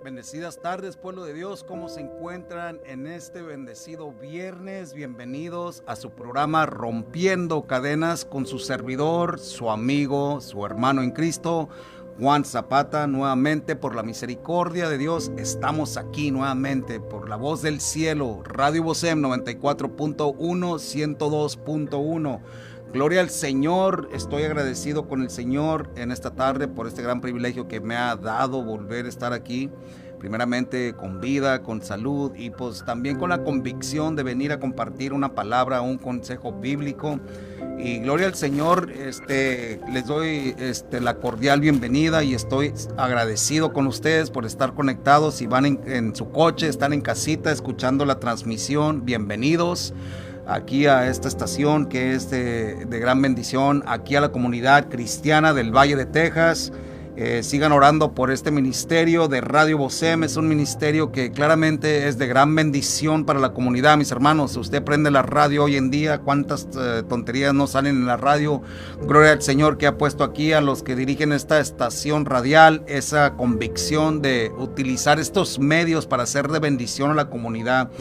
Bendecidas tardes, pueblo de Dios, ¿cómo se encuentran en este bendecido viernes? Bienvenidos a su programa Rompiendo Cadenas con su servidor, su amigo, su hermano en Cristo, Juan Zapata. Nuevamente, por la misericordia de Dios, estamos aquí nuevamente por la voz del cielo, Radio Bosem 94.1, 102.1. Gloria al Señor, estoy agradecido con el Señor en esta tarde por este gran privilegio que me ha dado volver a estar aquí, primeramente con vida, con salud y pues también con la convicción de venir a compartir una palabra, un consejo bíblico. Y gloria al Señor, les doy la cordial bienvenida y estoy agradecido con ustedes por estar conectados. Si van en su coche, están en casita escuchando la transmisión, bienvenidos aquí a esta estación que es de gran bendición, aquí a la comunidad cristiana del Valle de Texas. Sigan orando por este ministerio de Radio Bosem. Es un ministerio que claramente es de gran bendición para la comunidad, mis hermanos. Usted prende la radio hoy en día, cuántas tonterías no salen en la radio. Gloria al Señor que ha puesto aquí a los que dirigen esta estación radial esa convicción de utilizar estos medios para hacer de bendición a la comunidad.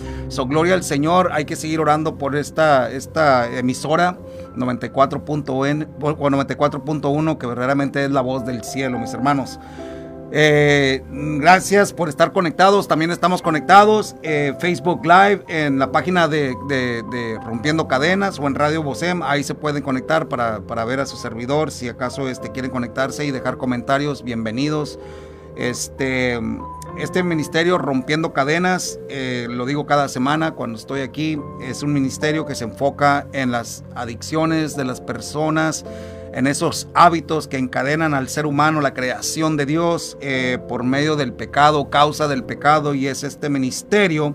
Gloria al Señor, hay que seguir orando por esta emisora 94.1, que verdaderamente es la voz del cielo, mis hermanos. Gracias por estar conectados. También estamos conectados Facebook Live en la página de Rompiendo Cadenas o en Radio Bosem. Ahí se pueden conectar para ver a su servidor. Si acaso quieren conectarse y dejar comentarios, bienvenidos. Este ministerio Rompiendo Cadenas, lo digo cada semana cuando estoy aquí, es un ministerio que se enfoca en las adicciones de las personas, en esos hábitos que encadenan al ser humano, la creación de Dios por medio del pecado, causa del pecado, y es este ministerio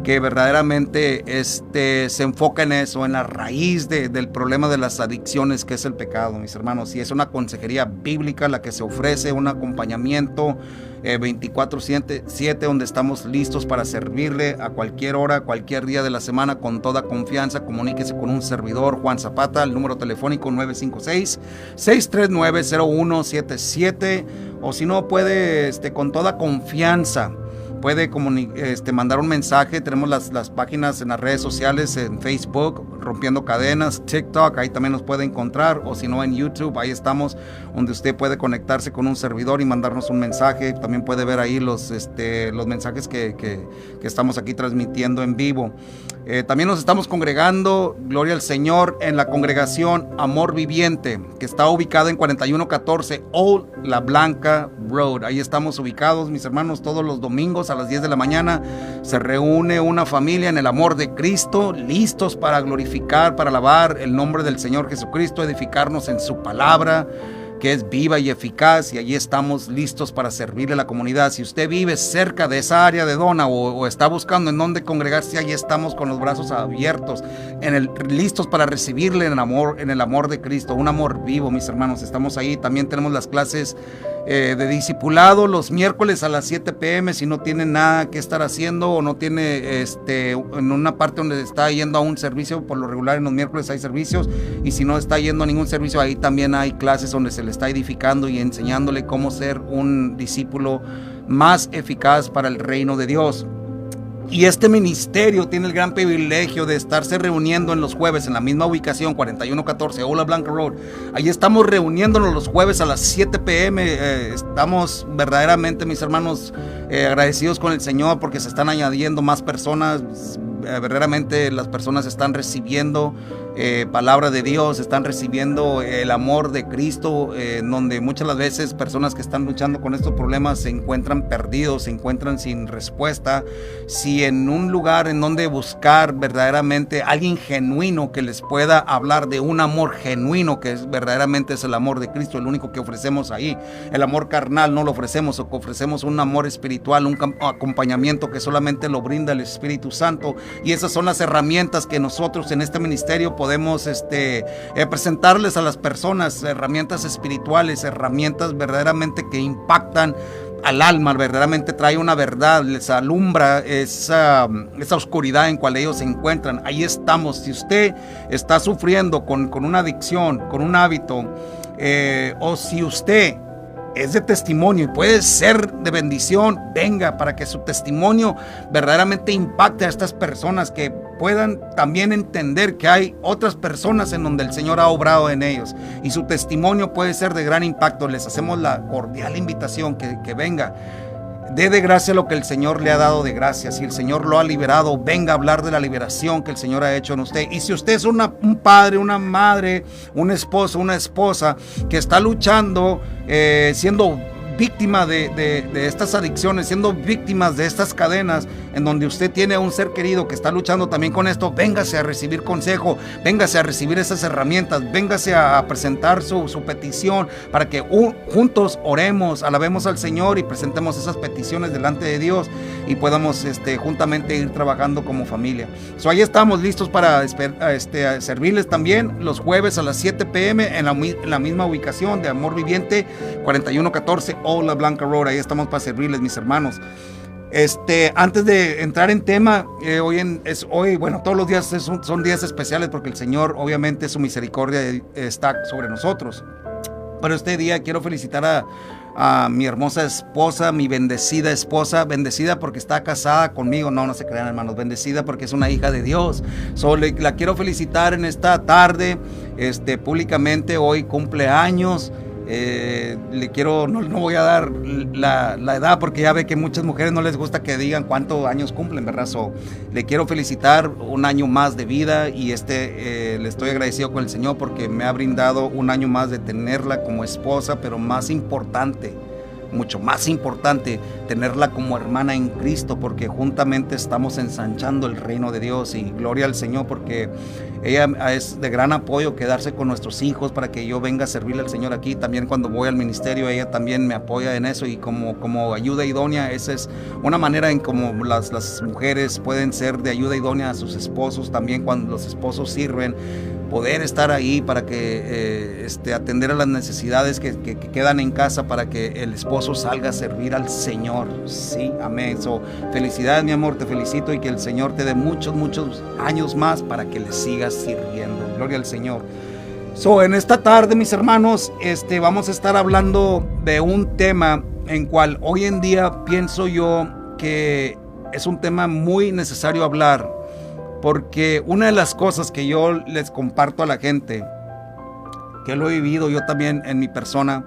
que verdaderamente se enfoca en eso, en la raíz del problema de las adicciones, que es el pecado, mis hermanos. Y es una consejería bíblica la que se ofrece, un acompañamiento 24/7, donde estamos listos para servirle a cualquier hora, cualquier día de la semana, con toda confianza. Comuníquese con un servidor, Juan Zapata, el número telefónico 956-639-0177, o si no puede, con toda confianza, puede mandar un mensaje. Tenemos las páginas en las redes sociales, en Facebook, Rompiendo Cadenas, TikTok, ahí también nos puede encontrar, o si no en YouTube, ahí estamos, donde usted puede conectarse con un servidor y mandarnos un mensaje. También puede ver ahí los mensajes que estamos aquí transmitiendo en vivo. También nos estamos congregando, gloria al Señor, en la congregación Amor Viviente, que está ubicada en 4114 Old La Blanca Road. Ahí estamos ubicados, mis hermanos. Todos los domingos a las 10 de la mañana se reúne una familia en el amor de Cristo, listos para glorificar, para alabar el nombre del Señor Jesucristo, edificarnos en su palabra, que es viva y eficaz, y allí estamos listos para servirle a la comunidad. Si usted vive cerca de esa área de Dona o está buscando en dónde congregarse, allí estamos con los brazos abiertos, listos para recibirle en el amor de Cristo, un amor vivo, mis hermanos. Estamos ahí. También tenemos las clases de discipulado los miércoles a las 7 p.m. Si no tiene nada que estar haciendo o no tiene en una parte donde está yendo a un servicio, por lo regular en los miércoles hay servicios, y si no está yendo a ningún servicio, ahí también hay clases donde se le está edificando y enseñándole cómo ser un discípulo más eficaz para el reino de Dios. Y este ministerio tiene el gran privilegio de estarse reuniendo en los jueves en la misma ubicación, 4114 Ola Blanca Road. Allí estamos reuniéndonos los jueves a las 7 p.m. Estamos verdaderamente, mis hermanos, agradecidos con el Señor porque se están añadiendo más personas. Verdaderamente las personas están recibiendo palabra de Dios, están recibiendo el amor de Cristo, donde muchas las veces personas que están luchando con estos problemas se encuentran perdidos, se encuentran sin respuesta, sin un lugar en donde buscar verdaderamente alguien genuino que les pueda hablar de un amor genuino, que verdaderamente es el amor de Cristo, el único que ofrecemos ahí. El amor carnal no lo ofrecemos, o ofrecemos un amor espiritual, un acompañamiento que solamente lo brinda el Espíritu Santo. Y esas son las herramientas que nosotros en este ministerio podemos presentarles a las personas, herramientas espirituales, herramientas verdaderamente que impactan al alma, verdaderamente trae una verdad, les alumbra esa oscuridad en cual ellos se encuentran. Ahí estamos. Si usted está sufriendo con una adicción, con un hábito, o si usted es de testimonio y puede ser de bendición, venga, para que su testimonio verdaderamente impacte a estas personas, que puedan también entender que hay otras personas en donde el Señor ha obrado en ellos, y su testimonio puede ser de gran impacto. Les hacemos la cordial invitación que venga. Dé de gracia lo que el Señor le ha dado de gracia. Si el Señor lo ha liberado, venga a hablar de la liberación que el Señor ha hecho en usted. Y si usted es un padre, una madre, un esposo, una esposa que está luchando, siendo víctima de estas adicciones, siendo víctimas de estas cadenas, en donde usted tiene a un ser querido que está luchando también con esto, véngase a recibir consejo, véngase a recibir esas herramientas, véngase a presentar su petición, para que juntos oremos, alabemos al Señor y presentemos esas peticiones delante de Dios, y podamos juntamente ir trabajando como familia. Ahí estamos listos para servirles también los jueves a las 7 p.m. en la misma ubicación de Amor Viviente, 4114 Old La Blanca Road. Ahí estamos para servirles, mis hermanos. Antes de entrar en tema, hoy, bueno, todos los días son días especiales, porque el Señor, obviamente, su misericordia está sobre nosotros. Pero este día quiero felicitar a mi hermosa esposa, mi bendecida esposa, bendecida porque está casada conmigo. No se crean, hermanos, bendecida porque es una hija de Dios. La quiero felicitar en esta tarde, públicamente. Hoy cumple años. No voy a dar la edad, porque ya ve que muchas mujeres no les gusta que digan cuántos años cumplen, ¿verdad? Le quiero felicitar un año más de vida, y le estoy agradecido con el Señor porque me ha brindado un año más de tenerla como esposa, pero más importante, mucho más importante, tenerla como hermana en Cristo, porque juntamente estamos ensanchando el reino de Dios. Y gloria al Señor, porque ella es de gran apoyo quedarse con nuestros hijos para que yo venga a servirle al Señor aquí. También cuando voy al ministerio, ella también me apoya en eso, y como ayuda idónea. Esa es una manera en como las mujeres pueden ser de ayuda idónea a sus esposos. También cuando los esposos sirven, poder estar ahí para que atender a las necesidades que quedan en casa, para que el esposo salga a servir al Señor. Sí, amén. Felicidades, mi amor, te felicito, y que el Señor te dé muchos años más para que le sigas sirviendo. Gloria al Señor. En esta tarde, mis hermanos, vamos a estar hablando de un tema en cual hoy en día pienso yo que es un tema muy necesario hablar. Porque una de las cosas que yo les comparto a la gente, que lo he vivido yo también en mi persona,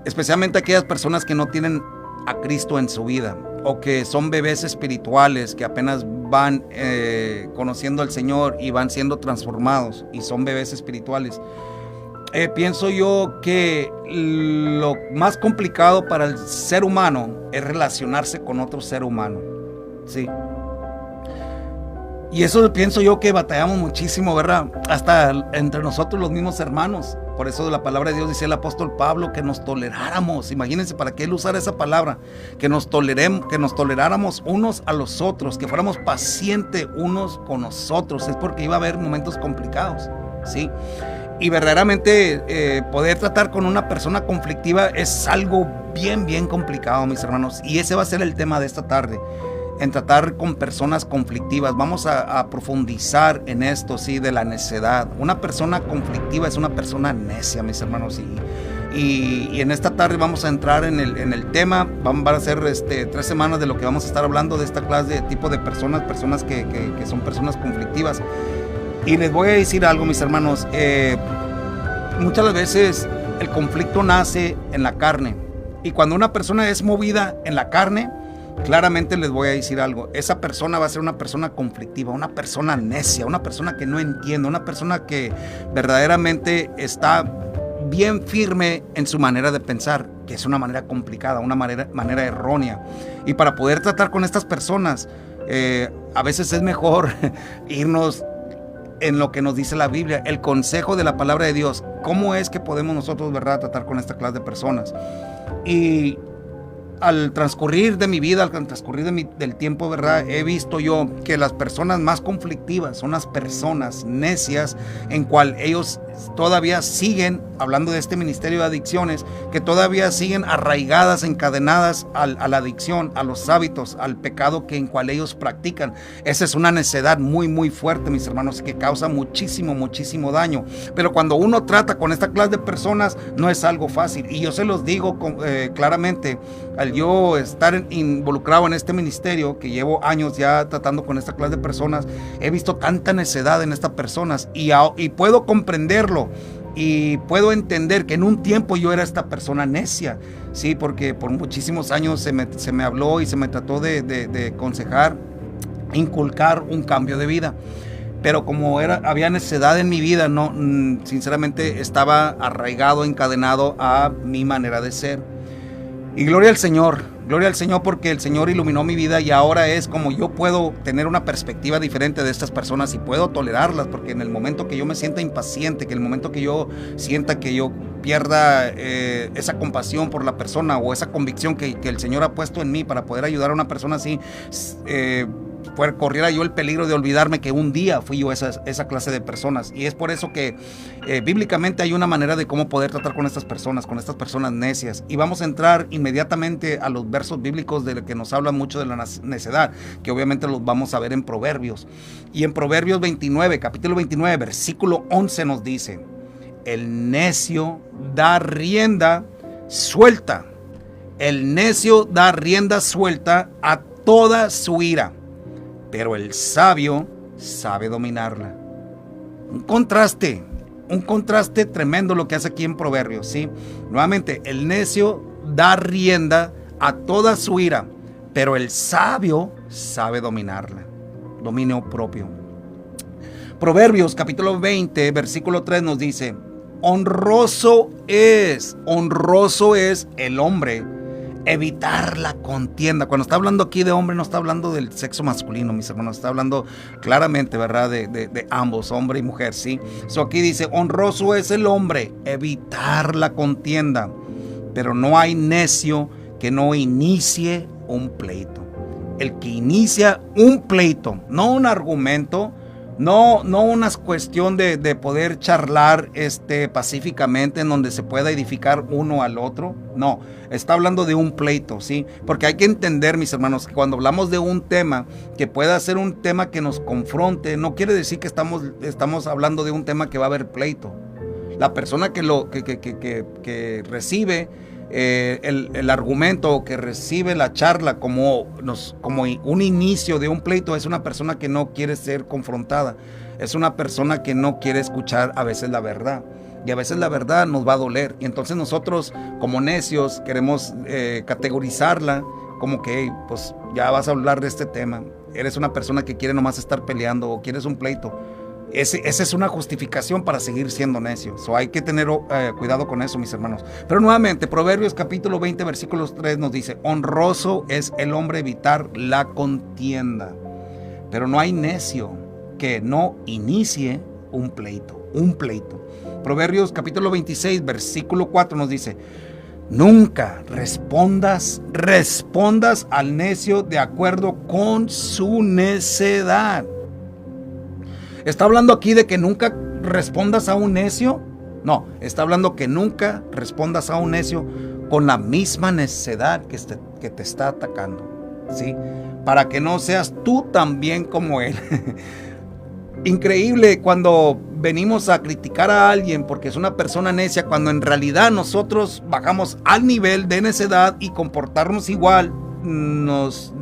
especialmente aquellas personas que no tienen a Cristo en su vida, o que son bebés espirituales, que apenas van conociendo al Señor y van siendo transformados, y son bebés espirituales. Pienso yo que lo más complicado para el ser humano es relacionarse con otro ser humano. Sí. Y eso pienso yo que batallamos muchísimo, ¿verdad? Hasta entre nosotros los mismos hermanos. Por eso la palabra de Dios dice el apóstol Pablo que nos toleráramos. Imagínense para qué él usara esa palabra. Que nos toleráramos unos a los otros, que fuéramos pacientes unos con nosotros. Es porque iba a haber momentos complicados, ¿sí? Y verdaderamente poder tratar con una persona conflictiva es algo bien complicado, mis hermanos. Y ese va a ser el tema de esta tarde, en tratar con personas conflictivas. Vamos a profundizar en esto, sí, de la necedad. Una persona conflictiva es una persona necia, mis hermanos. Y en esta tarde vamos a entrar en el tema. Van a ser 3 semanas de lo que vamos a estar hablando, de esta clase de tipo de personas que son personas conflictivas. Y les voy a decir algo, mis hermanos. Muchas veces el conflicto nace en la carne. Y cuando una persona es movida en la carne, claramente les voy a decir algo, esa persona va a ser una persona conflictiva, una persona necia, una persona que no entiende, una persona que verdaderamente está bien firme en su manera de pensar, que es una manera complicada, una manera errónea. Y para poder tratar con estas personas, a veces es mejor irnos en lo que nos dice la Biblia, el consejo de la palabra de Dios. ¿Cómo es que podemos nosotros, verdad, tratar con esta clase de personas? Y al transcurrir de mi vida, al transcurrir del tiempo, ¿verdad? He visto yo que las personas más conflictivas son las personas necias, en cual ellos todavía siguen, hablando de este ministerio de adicciones, que todavía siguen arraigadas, encadenadas a la adicción, a los hábitos, al pecado que en cual ellos practican. Esa es una necedad muy, muy fuerte, mis hermanos, que causa muchísimo, muchísimo daño. Pero cuando uno trata con esta clase de personas, no es algo fácil. Y yo se los digo claramente, al yo estar involucrado en este ministerio, que llevo años ya tratando con esta clase de personas, he visto tanta necedad en estas personas y puedo comprenderlo y puedo entender que en un tiempo yo era esta persona necia, sí, porque por muchísimos años se me habló y se me trató de aconsejar, inculcar un cambio de vida. Pero como había necedad en mi vida, no, sinceramente estaba arraigado, encadenado a mi manera de ser. Y gloria al Señor porque el Señor iluminó mi vida y ahora es como yo puedo tener una perspectiva diferente de estas personas y puedo tolerarlas, porque en el momento que yo me sienta impaciente, que en el momento que yo sienta que yo pierda esa compasión por la persona o esa convicción que el Señor ha puesto en mí para poder ayudar a una persona así, corriera yo el peligro de olvidarme que un día fui yo esa clase de personas. Y es por eso que bíblicamente hay una manera de cómo poder tratar con estas personas necias. Y vamos a entrar inmediatamente a los versos bíblicos de que nos hablan mucho de la necedad, que obviamente los vamos a ver en Proverbios. Y en Proverbios 29, capítulo 29, versículo 11 nos dice: el necio da rienda suelta. El necio da rienda suelta a toda su ira, pero el sabio sabe dominarla. Un contraste tremendo lo que hace aquí en Proverbios, ¿sí? Nuevamente, el necio da rienda a toda su ira, pero el sabio sabe dominarla. Dominio propio. Proverbios capítulo 20, versículo 3 nos dice: honroso es el hombre evitar la contienda. Cuando está hablando aquí de hombre, no está hablando del sexo masculino, mis hermanos, está hablando claramente, ¿verdad? De ambos, hombre y mujer, ¿sí? Aquí dice: honroso es el hombre evitar la contienda, pero no hay necio que no inicie un pleito. El que inicia un pleito, no un argumento, no una cuestión de poder charlar pacíficamente en donde se pueda edificar uno al otro. No, está hablando de un pleito, ¿sí? Porque hay que entender, mis hermanos, que cuando hablamos de un tema que pueda ser un tema que nos confronte, no quiere decir que estamos hablando de un tema que va a haber pleito. La persona que recibe el argumento o que recibe la charla como un inicio de un pleito es una persona que no quiere ser confrontada, es una persona que no quiere escuchar a veces la verdad, y a veces la verdad nos va a doler, y entonces nosotros como necios queremos categorizarla como que pues ya vas a hablar de este tema, eres una persona que quiere nomás estar peleando o quieres un pleito. Esa es una justificación para seguir siendo necios. Hay que tener cuidado con eso, mis hermanos. Pero nuevamente, Proverbios capítulo 20, versículos 3 nos dice: honroso es el hombre evitar la contienda, pero no hay necio que no inicie un pleito. Proverbios capítulo 26, versículo 4 nos dice: nunca respondas al necio de acuerdo con su necedad. ¿Está hablando aquí de que nunca respondas a un necio? No, está hablando que nunca respondas a un necio con la misma necedad que te está atacando, ¿sí? Para que no seas tú también como él. Increíble cuando venimos a criticar a alguien porque es una persona necia, cuando en realidad nosotros bajamos al nivel de necedad y comportarnos igual. Nos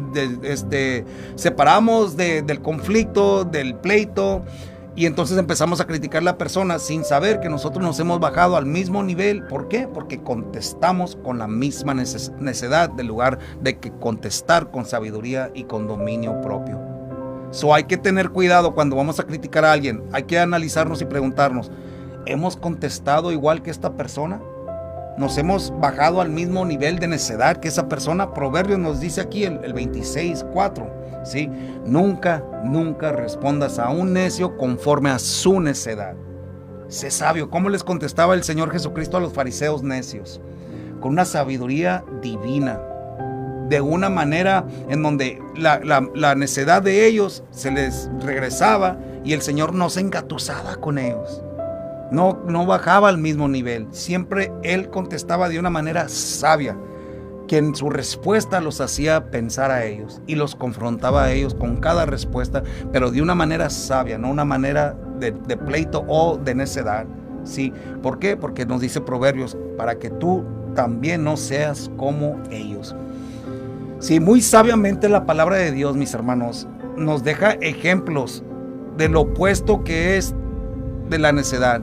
separamos del conflicto, del pleito, y entonces empezamos a criticar a la persona sin saber que nosotros nos hemos bajado al mismo nivel. ¿Por qué? Porque contestamos con la misma necedad, en lugar de que contestar con sabiduría y con dominio propio. Hay que tener cuidado cuando vamos a criticar a alguien. Hay que analizarnos y preguntarnos: ¿hemos contestado igual que esta persona? ¿Nos hemos bajado al mismo nivel de necedad que esa persona? Proverbios nos dice aquí, el 26:4, ¿sí? Nunca respondas a un necio conforme a su necedad. Sé sabio. ¿Cómo les contestaba el Señor Jesucristo a los fariseos necios? Con una sabiduría divina, de una manera en donde la necedad de ellos se les regresaba y el Señor no se engatusaba con ellos. no bajaba al mismo nivel. Siempre él contestaba de una manera sabia, que en su respuesta los hacía pensar a ellos y los confrontaba a ellos con cada respuesta, pero de una manera sabia, no una manera de pleito o de necedad. ¿Sí? ¿Por qué? Porque nos dice Proverbios, para que tú también no seas como ellos. Sí, muy sabiamente la palabra de Dios, mis hermanos, nos deja ejemplos de lo opuesto que es de la necedad.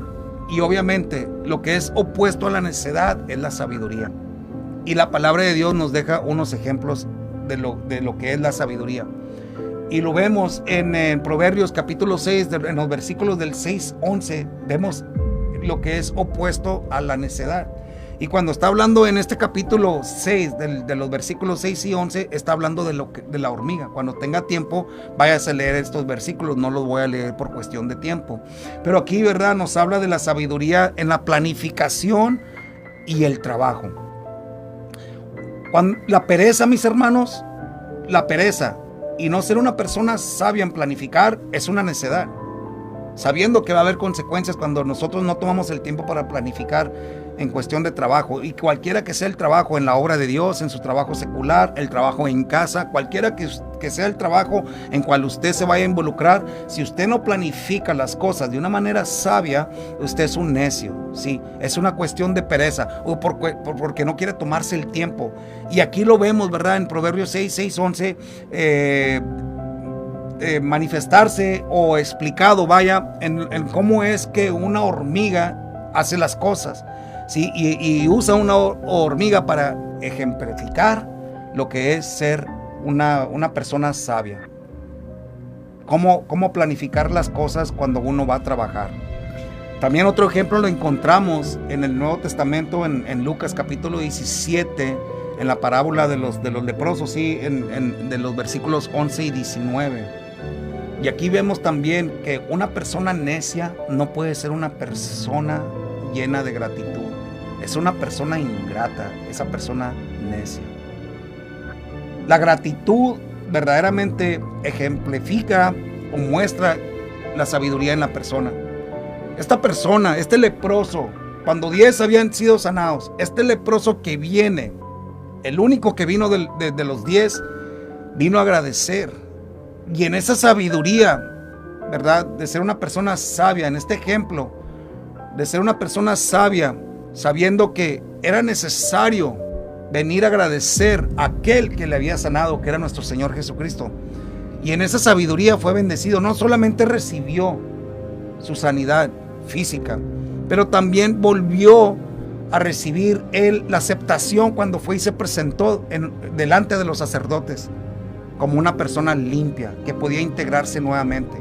Y obviamente lo que es opuesto a la necedad es la sabiduría. Y la palabra de Dios nos deja unos ejemplos de lo que es la sabiduría. Y lo vemos en Proverbios capítulo 6, en los versículos del 6-11, vemos lo que es opuesto a la necedad. Y cuando está hablando en este capítulo 6, de los versículos 6 y 11, está hablando de la hormiga. Cuando tenga tiempo, váyase a leer estos versículos, no los voy a leer por cuestión de tiempo. Pero aquí, ¿verdad?, nos habla de la sabiduría en la planificación y el trabajo. La pereza, mis hermanos, la pereza y no ser una persona sabia en planificar es una necedad. Sabiendo que va a haber consecuencias cuando nosotros no tomamos el tiempo para planificar en cuestión de trabajo, y cualquiera que sea el trabajo en la obra de Dios, en su trabajo secular, el trabajo en casa, cualquiera que sea el trabajo en cual usted se vaya a involucrar, si usted no planifica las cosas de una manera sabia, usted es un necio, ¿sí? Es una cuestión de pereza o porque no quiere tomarse el tiempo. Y aquí lo vemos, ¿verdad? En Proverbios 6:11, manifestarse o explicado, vaya, en cómo es que una hormiga hace las cosas, ¿sí? Y usa una hormiga para ejemplificar lo que es ser una persona sabia. Cómo planificar las cosas cuando uno va a trabajar. También otro ejemplo lo encontramos en el Nuevo Testamento, en Lucas capítulo 17, en la parábola de los leprosos, ¿sí? De los versículos 11 y 19. Y aquí vemos también que una persona necia no puede ser una persona llena de gratitud. Es una persona ingrata, esa persona necia. La gratitud verdaderamente ejemplifica o muestra la sabiduría en la persona. Esta persona, este leproso, cuando 10 habían sido sanados, este leproso que viene, el único que vino de los 10, vino a agradecer. Y en esa sabiduría, ¿verdad?, de ser una persona sabia, en este ejemplo, de ser una persona sabia, sabiendo que era necesario venir a agradecer a aquel que le había sanado, que era nuestro Señor Jesucristo. Y en esa sabiduría fue bendecido. No solamente recibió su sanidad física, pero también volvió a recibir él la aceptación cuando fue y se presentó delante de los sacerdotes como una persona limpia que podía integrarse nuevamente.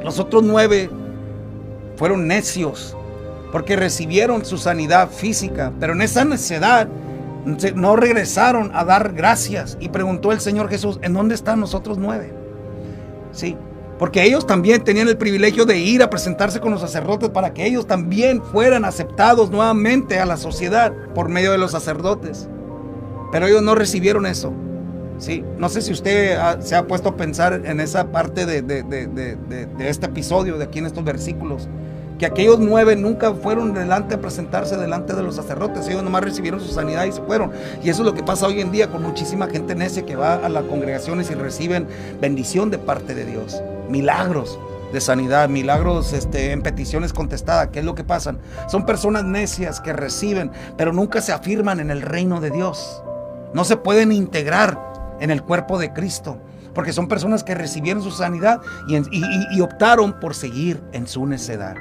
Los otros 9 fueron necios porque recibieron su sanidad física, pero en esa necedad no regresaron a dar gracias. Y preguntó el Señor Jesús, ¿en dónde están los otros 9? Sí, porque ellos también tenían el privilegio de ir a presentarse con los sacerdotes para que ellos también fueran aceptados nuevamente a la sociedad por medio de los sacerdotes. Pero ellos no recibieron eso. Sí, no sé si usted se ha puesto a pensar en esa parte de este episodio, de aquí en estos versículos, que aquellos 9 nunca fueron a presentarse delante de los sacerdotes. Ellos nomás recibieron su sanidad y se fueron. Y eso es lo que pasa hoy en día con muchísima gente necia que va a las congregaciones y reciben bendición de parte de Dios, milagros de sanidad, milagros en peticiones contestadas. ¿Qué es lo que pasa? Son personas necias que reciben, pero nunca se afirman en el reino de Dios. No se pueden integrar en el cuerpo de Cristo, porque son personas que recibieron su sanidad y optaron por seguir en su necedad.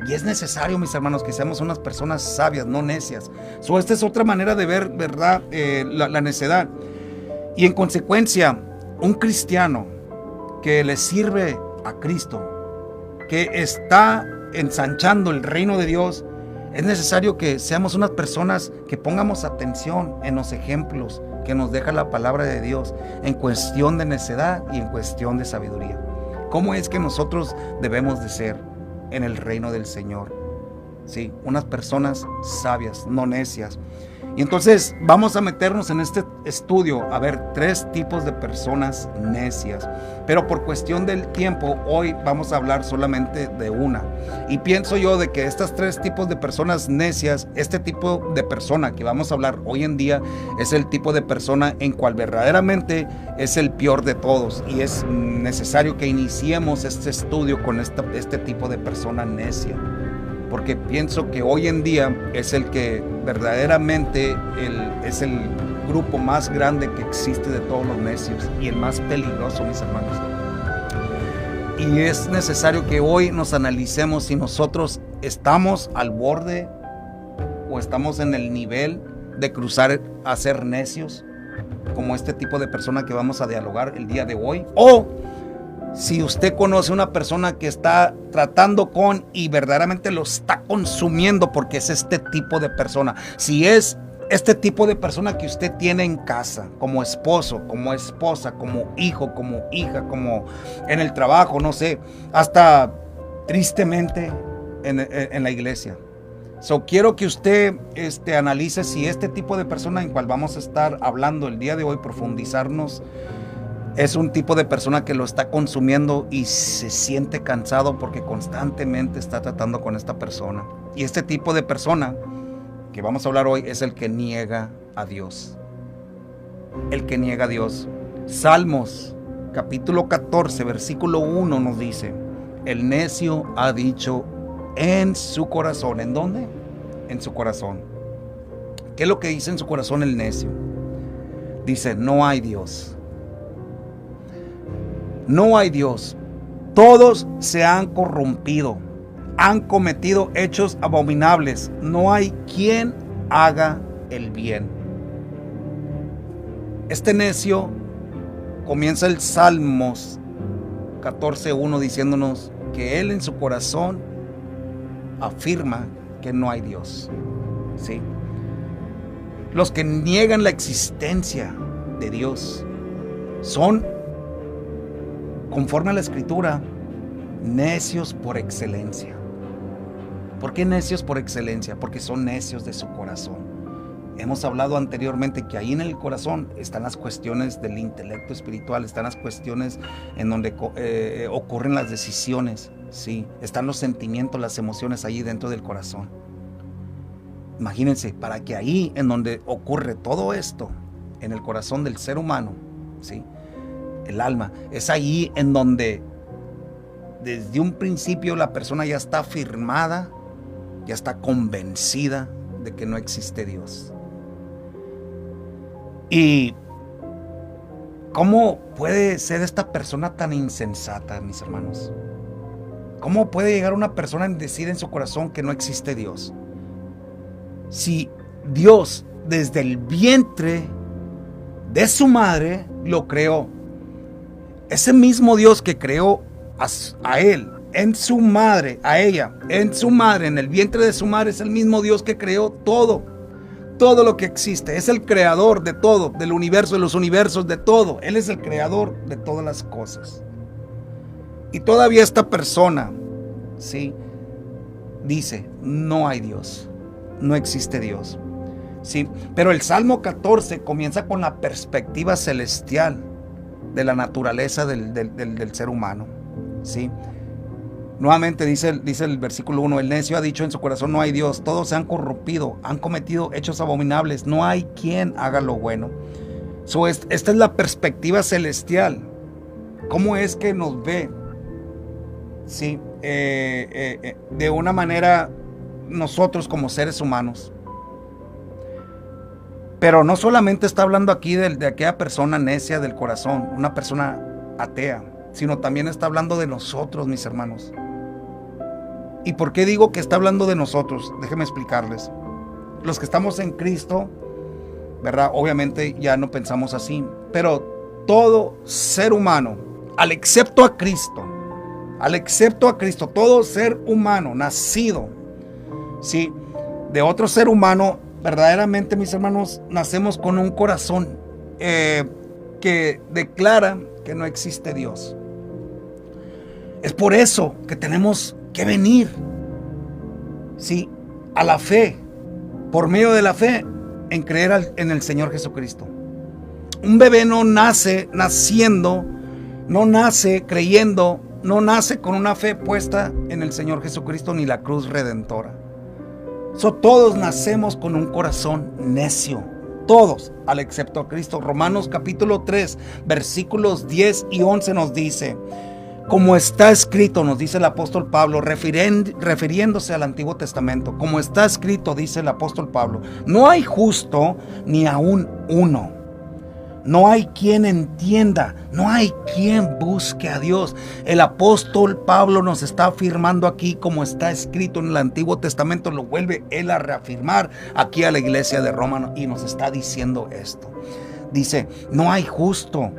Y es necesario, mis hermanos, que seamos unas personas sabias, no necias. Esta es otra manera de ver, ¿verdad?, la necedad. Y en consecuencia, un cristiano que le sirve a Cristo, que está ensanchando el reino de Dios, es necesario que seamos unas personas que pongamos atención en los ejemplos que nos deja la palabra de Dios en cuestión de necedad y en cuestión de sabiduría. ¿Cómo es que nosotros debemos de ser en el reino del Señor? Sí, unas personas sabias, no necias. Y entonces vamos a meternos en este estudio a ver 3 tipos de personas necias. Pero por cuestión del tiempo, hoy vamos a hablar solamente de una. Y pienso yo de que estos 3 tipos de personas necias, este tipo de persona que vamos a hablar hoy en día, es el tipo de persona en cual verdaderamente es el peor de todos. Y es necesario que iniciemos este estudio con este tipo de persona necia. Porque pienso que hoy en día es el que verdaderamente es el grupo más grande que existe de todos los necios y el más peligroso, mis hermanos. Y es necesario que hoy nos analicemos si nosotros estamos al borde o estamos en el nivel de cruzar a ser necios, como este tipo de persona que vamos a dialogar el día de hoy, o si usted conoce una persona que está tratando con y verdaderamente lo está consumiendo, porque es este tipo de persona. Si es este tipo de persona que usted tiene en casa, como esposo, como esposa, como hijo, como hija, como en el trabajo, no sé, hasta tristemente en la iglesia. Quiero que usted analice si este tipo de persona en cual vamos a estar hablando el día de hoy, profundizarnos, es un tipo de persona que lo está consumiendo y se siente cansado porque constantemente está tratando con esta persona. Y este tipo de persona que vamos a hablar hoy es el que niega a Dios. El que niega a Dios. Salmos, capítulo 14, versículo 1 nos dice: el necio ha dicho en su corazón. ¿En dónde? En su corazón. ¿Qué es lo que dice en su corazón el necio? Dice: no hay Dios. No hay Dios. Todos se han corrompido, han cometido hechos abominables. No hay quien haga el bien. Este necio comienza el Salmos 14:1 diciéndonos que él en su corazón afirma que no hay Dios. ¿Sí? Los que niegan la existencia de Dios son, conforme a la Escritura, necios por excelencia. ¿Por qué necios por excelencia? Porque son necios de su corazón. Hemos hablado anteriormente que ahí en el corazón están las cuestiones del intelecto espiritual, están las cuestiones en donde ocurren las decisiones, ¿sí? Están los sentimientos, las emociones ahí dentro del corazón. Imagínense, para que ahí en donde ocurre todo esto, en el corazón del ser humano, ¿sí?, el alma, es ahí en donde desde un principio la persona ya está afirmada, ya está convencida de que no existe Dios. ¿Y cómo puede ser esta persona tan insensata, mis hermanos? ¿Cómo puede llegar una persona a decir en su corazón que no existe Dios? Si Dios desde el vientre de su madre lo creó. Ese mismo Dios que creó a él, en su madre, a ella, en su madre, en el vientre de su madre, es el mismo Dios que creó todo lo que existe. Es el creador de todo, del universo, de los universos, de todo. Él es el creador de todas las cosas. Y todavía esta persona, ¿sí?, dice: no hay Dios, no existe Dios. Sí, pero el Salmo 14 comienza con la perspectiva celestial de la naturaleza del ser humano, ¿sí? Nuevamente dice el versículo 1: el necio ha dicho en su corazón no hay Dios, todos se han corrompido, han cometido hechos abominables, no hay quien haga lo bueno. Esta es la perspectiva celestial. ¿Cómo es que nos ve? ¿Sí? De una manera nosotros como seres humanos. Pero no solamente está hablando aquí de aquella persona necia del corazón, una persona atea, sino también está hablando de nosotros, mis hermanos. ¿Y por qué digo que está hablando de nosotros? Déjenme explicarles. Los que estamos en Cristo, ¿verdad? Obviamente ya no pensamos así, pero todo ser humano, excepto a Cristo, todo ser humano nacido, ¿sí?, de otro ser humano, verdaderamente, mis hermanos, nacemos con un corazón que declara que no existe Dios. Es por eso que tenemos que venir, ¿sí?, a la fe. Por medio de la fe en creer en el Señor Jesucristo. Un bebé no nace naciendo, no nace creyendo, no nace con una fe puesta en el Señor Jesucristo ni la cruz redentora. Todos nacemos con un corazón necio. Todos, al excepto a Cristo. Romanos capítulo 3, versículos 10 y 11 nos dice: como está escrito, nos dice el apóstol Pablo, refiriéndose al Antiguo Testamento, como está escrito, dice el apóstol Pablo, no hay justo ni aún uno. No hay quien entienda, no hay quien busque a Dios. El apóstol Pablo nos está afirmando aquí, como está escrito en el Antiguo Testamento, lo vuelve él a reafirmar aquí a la iglesia de Roma y nos está diciendo esto. Dice, no hay justo,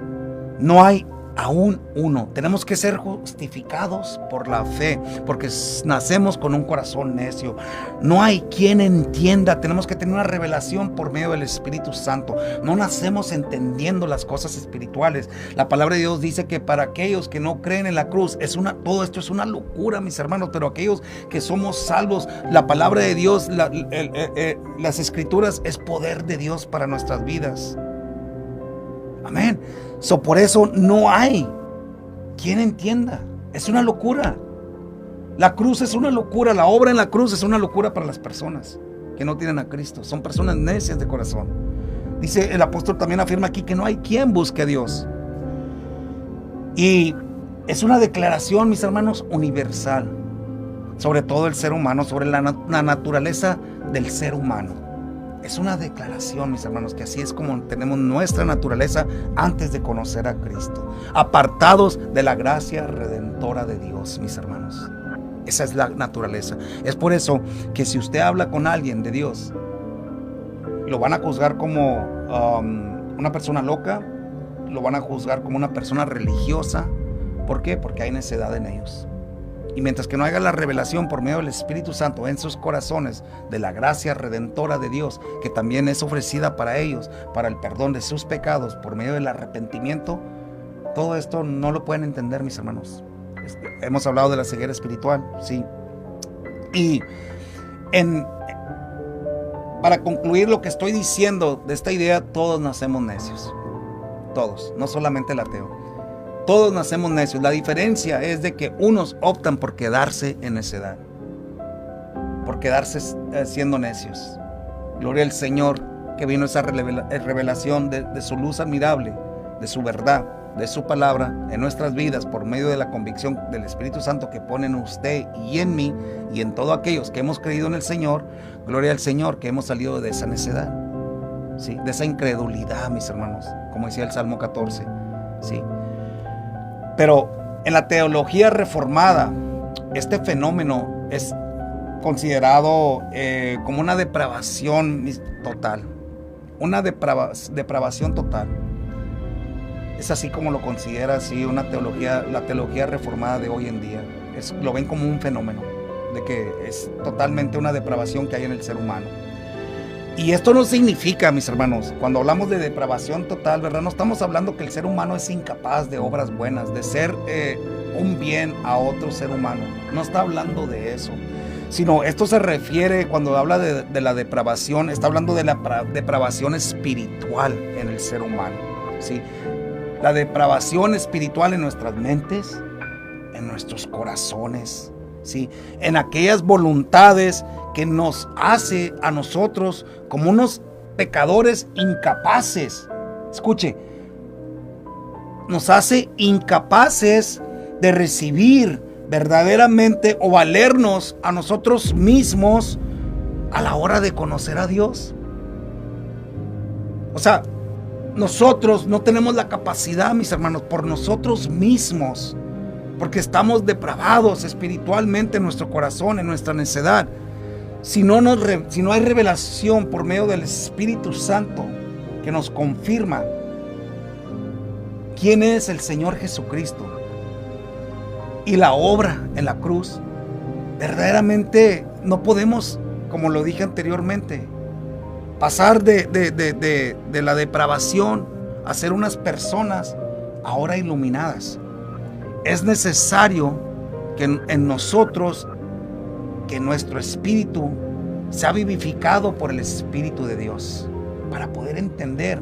no hay aún uno. Tenemos que ser justificados por la fe, porque nacemos con un corazón necio. No hay quien entienda. Tenemos que tener una revelación por medio del Espíritu Santo. No nacemos entendiendo las cosas espirituales. La palabra de Dios dice que para aquellos que no creen en la cruz, todo esto es una locura, mis hermanos, pero aquellos que somos salvos, la palabra de Dios, las escrituras es poder de Dios para nuestras vidas. Amén. Por eso no hay quien entienda. Es una locura. La cruz es una locura. La obra en la cruz es una locura para las personas que no tienen a Cristo. Son personas necias de corazón. Dice el apóstol, también afirma aquí que no hay quien busque a Dios. Y es una declaración, mis hermanos, universal. Sobre todo el ser humano, sobre la naturaleza del ser humano. Es una declaración, mis hermanos, que así es como tenemos nuestra naturaleza antes de conocer a Cristo. Apartados de la gracia redentora de Dios, mis hermanos. Esa es la naturaleza. Es por eso que si usted habla con alguien de Dios, lo van a juzgar como una persona loca, lo van a juzgar como una persona religiosa. ¿Por qué? Porque hay necedad en ellos. Y mientras que no haya la revelación por medio del Espíritu Santo en sus corazones de la gracia redentora de Dios, que también es ofrecida para ellos, para el perdón de sus pecados por medio del arrepentimiento, todo esto no lo pueden entender, mis hermanos. Hemos hablado de la ceguera espiritual, sí. Y para concluir lo que estoy diciendo de esta idea, todos nacemos necios. Todos, no solamente el ateo. Todos nacemos necios. La diferencia es de que unos optan por quedarse en necedad, por quedarse siendo necios. Gloria al Señor, que vino esa revelación de su luz admirable, de su verdad, de su palabra en nuestras vidas por medio de la convicción del Espíritu Santo que pone en usted y en mí y en todos aquellos que hemos creído en el Señor. Gloria al Señor, que hemos salido de esa necedad, ¿sí? De esa incredulidad, mis hermanos, como decía el Salmo 14, ¿sí? Pero en la teología reformada, este fenómeno es considerado como una depravación total. Una depravación total. Es así como lo considera así la teología reformada de hoy en día. Lo ven como un fenómeno, de que es totalmente una depravación que hay en el ser humano. Y esto no significa, mis hermanos, cuando hablamos de depravación total, ¿verdad? No estamos hablando que el ser humano es incapaz de obras buenas, de ser un bien a otro ser humano. No está hablando de eso. Sino esto se refiere, cuando habla de la depravación, está hablando de la depravación espiritual en el ser humano, ¿sí? La depravación espiritual en nuestras mentes, en nuestros corazones, ¿sí? En aquellas voluntades que nos hace a nosotros como unos pecadores incapaces. Escuche, nos hace incapaces de recibir verdaderamente o valernos a nosotros mismos a la hora de conocer a Dios. O sea, nosotros no tenemos la capacidad, mis hermanos, por nosotros mismos, porque estamos depravados espiritualmente en nuestro corazón, en nuestra necedad. Si no hay revelación por medio del Espíritu Santo que nos confirma quién es el Señor Jesucristo y la obra en la cruz, verdaderamente no podemos, como lo dije anteriormente, pasar de la depravación a ser unas personas ahora iluminadas. Es necesario que en nosotros, que nuestro espíritu sea vivificado por el Espíritu de Dios. para poder entender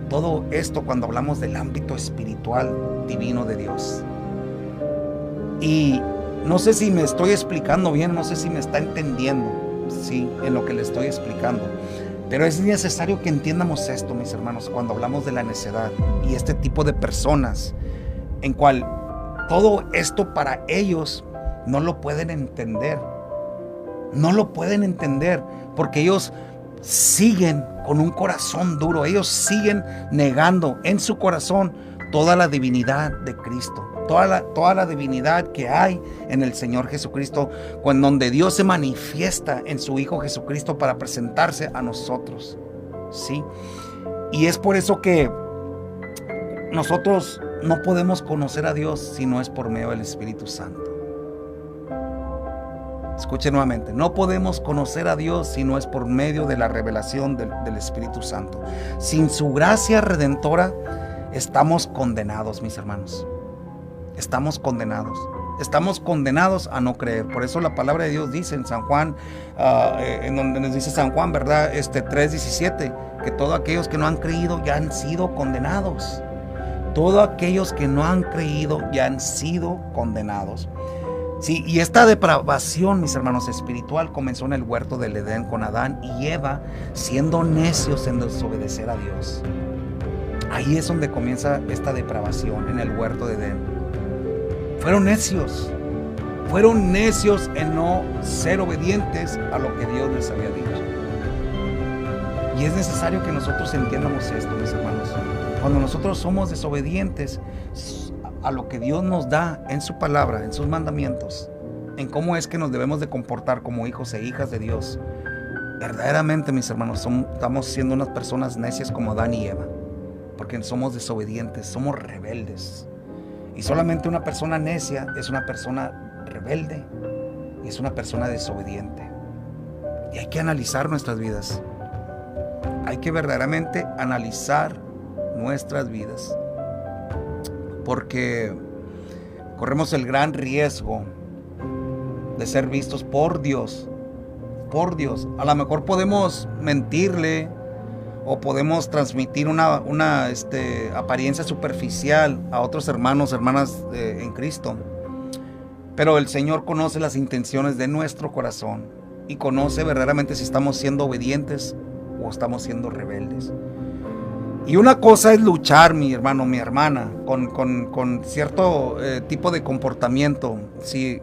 todo esto cuando hablamos del ámbito espiritual divino de Dios. Y no sé si me estoy explicando bien, no sé si me está entendiendo, sí, en lo que le estoy explicando. Pero es necesario que entiendamos esto, mis hermanos, cuando hablamos de la necedad y este tipo de personas, en cual todo esto para ellos no lo pueden entender. No lo pueden entender porque ellos siguen con un corazón duro. Ellos siguen negando en su corazón toda la divinidad de Cristo. Toda la divinidad que hay en el Señor Jesucristo, con donde Dios se manifiesta en su Hijo Jesucristo para presentarse a nosotros, ¿sí? Y es por eso que nosotros no podemos conocer a Dios si no es por medio del Espíritu Santo. Escuchen nuevamente, no podemos conocer a Dios si no es por medio de la revelación del Espíritu Santo. Sin su gracia redentora estamos condenados, mis hermanos. Estamos condenados. Estamos condenados a no creer. Por eso la palabra de Dios dice en San Juan, en donde nos dice San Juan, ¿verdad? 3:17, que todos aquellos que no han creído ya han sido condenados. Todos aquellos que no han creído ya han sido condenados. Sí, y esta depravación, mis hermanos, espiritual comenzó en el huerto del Edén con Adán y Eva siendo necios en desobedecer a Dios. Ahí es donde comienza esta depravación, en el huerto de Edén. Fueron necios en no ser obedientes a lo que Dios les había dicho. Y es necesario que nosotros entiendamos esto, mis hermanos. Cuando nosotros somos desobedientes a lo que Dios nos da en su palabra, en sus mandamientos, en cómo es que nos debemos de comportar como hijos e hijas de Dios, verdaderamente, mis hermanos, estamos siendo unas personas necias como Adán y Eva, porque somos desobedientes, somos rebeldes. Y solamente una persona necia es una persona rebelde y es una persona desobediente. Y hay que analizar nuestras vidas. Hay que verdaderamente analizar nuestras vidas, porque corremos el gran riesgo de ser vistos por Dios. Por Dios. A lo mejor podemos mentirle o podemos transmitir una apariencia superficial a otros hermanos, hermanas en Cristo. Pero el Señor conoce las intenciones de nuestro corazón y conoce verdaderamente si estamos siendo obedientes o estamos siendo rebeldes. Y una cosa es luchar, mi hermano, mi hermana, con cierto tipo de comportamiento, ¿sí?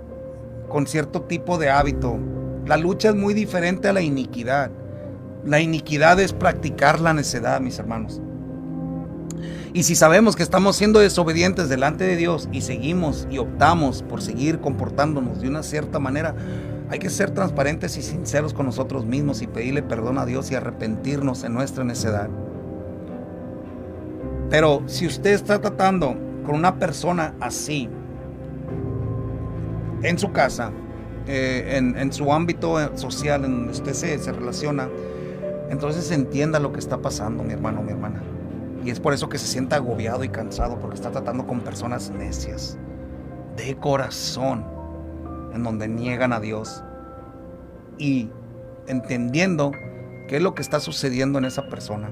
Con cierto tipo de hábito. La lucha es muy diferente a la iniquidad. La iniquidad es practicar la necedad, mis hermanos. Y si sabemos que estamos siendo desobedientes delante de Dios y seguimos y optamos por seguir comportándonos de una cierta manera, hay que ser transparentes y sinceros con nosotros mismos y pedirle perdón a Dios y arrepentirnos en nuestra necedad. Pero si usted está tratando con una persona así, en su casa, en su ámbito social, en donde usted se relaciona, entonces entienda lo que está pasando, mi hermano, mi hermana. Y es por eso que se sienta agobiado y cansado, porque está tratando con personas necias, de corazón, en donde niegan a Dios. Y entendiendo qué es lo que está sucediendo en esa persona.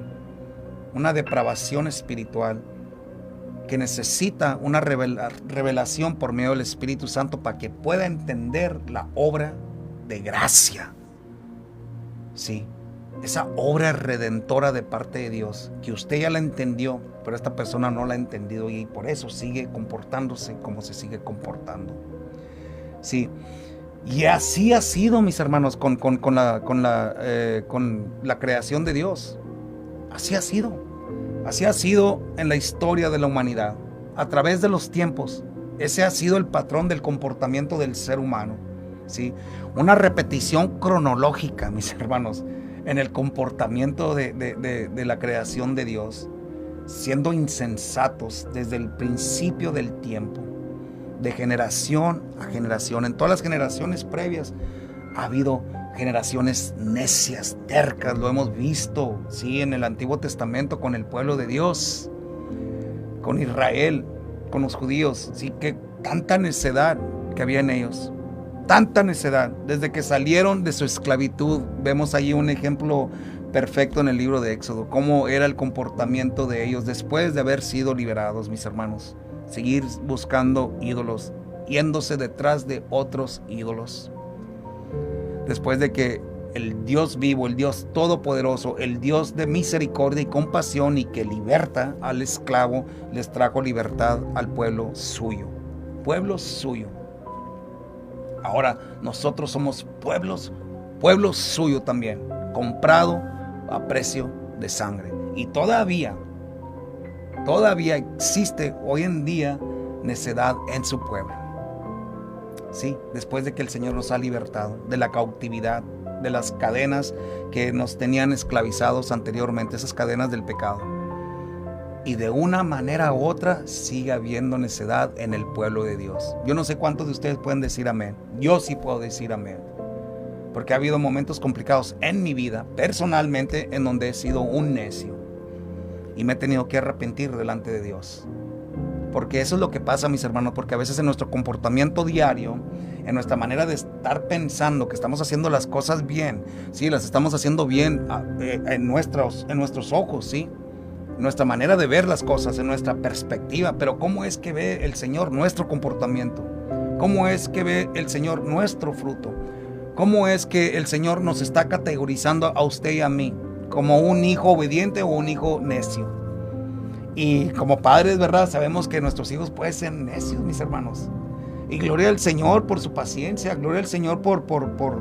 Una depravación espiritual que necesita una revelación por medio del Espíritu Santo para que pueda entender la obra de gracia. Sí, esa obra redentora de parte de Dios, que usted ya la entendió, pero esta persona no la ha entendido y por eso sigue comportándose como se sigue comportando. Sí, y así ha sido, mis hermanos, con la creación de Dios. Así ha sido. Así ha sido en la historia de la humanidad. A través de los tiempos, ese ha sido el patrón del comportamiento del ser humano. ¿Sí? Una repetición cronológica, mis hermanos, en el comportamiento de la creación de Dios, siendo insensatos desde el principio del tiempo, de generación a generación. En todas las generaciones previas ha habido generaciones necias, tercas, lo hemos visto, sí, en el Antiguo Testamento con el pueblo de Dios, con Israel, con los judíos, sí, que tanta necedad que había en ellos, tanta necedad, desde que salieron de su esclavitud. Vemos allí un ejemplo perfecto en el libro de Éxodo, cómo era el comportamiento de ellos después de haber sido liberados, mis hermanos. Seguir buscando ídolos, yéndose detrás de otros ídolos. Después de que el Dios vivo, el Dios todopoderoso, el Dios de misericordia y compasión y que liberta al esclavo, les trajo libertad al pueblo suyo. Pueblo suyo. Ahora nosotros somos pueblo suyo también, comprado a precio de sangre. Y todavía existe hoy en día necedad en su pueblo. Sí, después de que el Señor nos ha libertado de la cautividad, de las cadenas que nos tenían esclavizados anteriormente, esas cadenas del pecado. Y de una manera u otra sigue habiendo necedad en el pueblo de Dios. Yo no sé cuántos de ustedes pueden decir amén. Yo sí puedo decir amén. Porque ha habido momentos complicados en mi vida, personalmente, en donde he sido un necio. Y me he tenido que arrepentir delante de Dios. Porque eso es lo que pasa, mis hermanos, porque a veces en nuestro comportamiento diario, en nuestra manera de estar pensando que estamos haciendo las cosas bien, sí, las estamos haciendo bien en nuestros ojos, sí, nuestra manera de ver las cosas, en nuestra perspectiva, pero ¿cómo es que ve el Señor nuestro comportamiento? ¿Cómo es que ve el Señor nuestro fruto? ¿Cómo es que el Señor nos está categorizando a usted y a mí como un hijo obediente o un hijo necio? Y como padres, ¿verdad? Sabemos que nuestros hijos pueden ser necios, mis hermanos. Y gloria al Señor por su paciencia, gloria al Señor por